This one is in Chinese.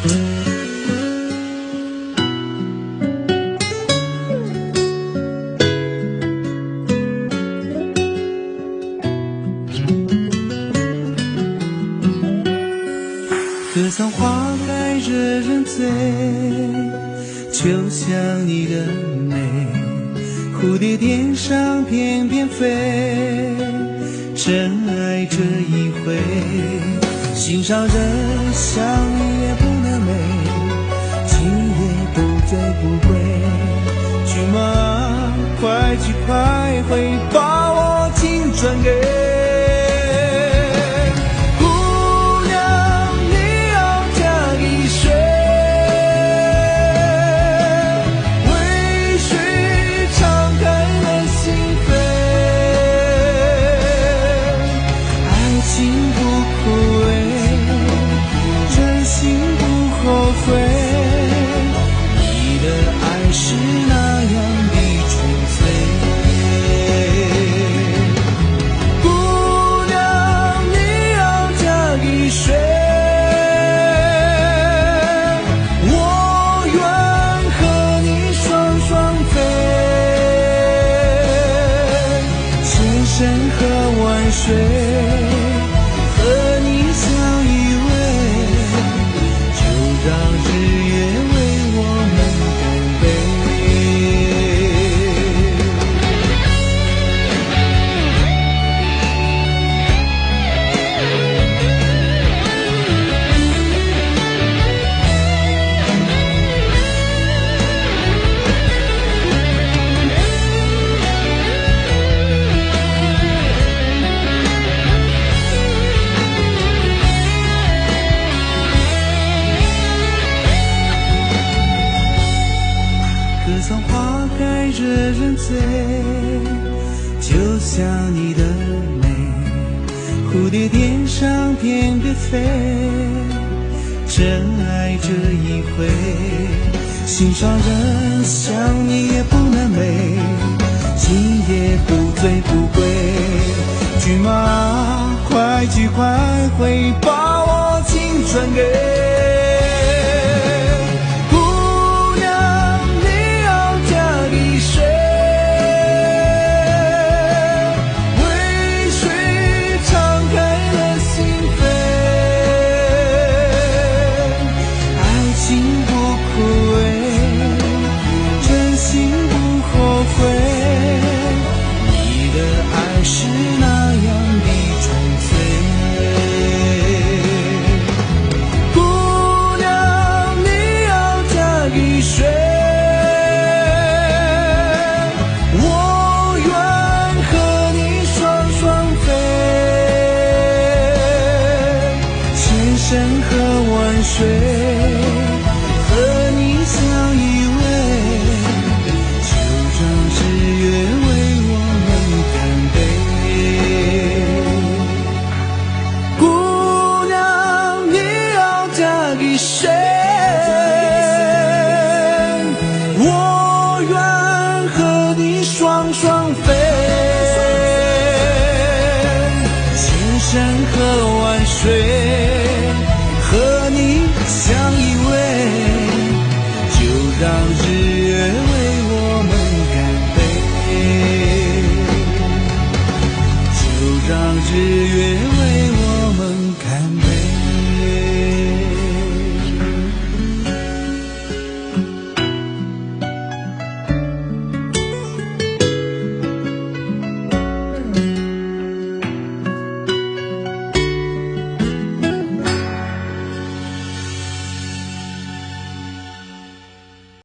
可桑花开惹人醉，就像你的美，蝴蝶恋上翩翩飞，真爱这一回，心上人想你也不能美，今夜不醉不归，骏马快去快回，把我青春给水和你相依偎，就让日月为我们干杯。可桑花开惹人醉，就像你的美，蝴蝶恋上翩翩飞，真爱这一回，心上人想你也不能美，今夜不醉不归，骏马快去快回，把我青春给山河万水。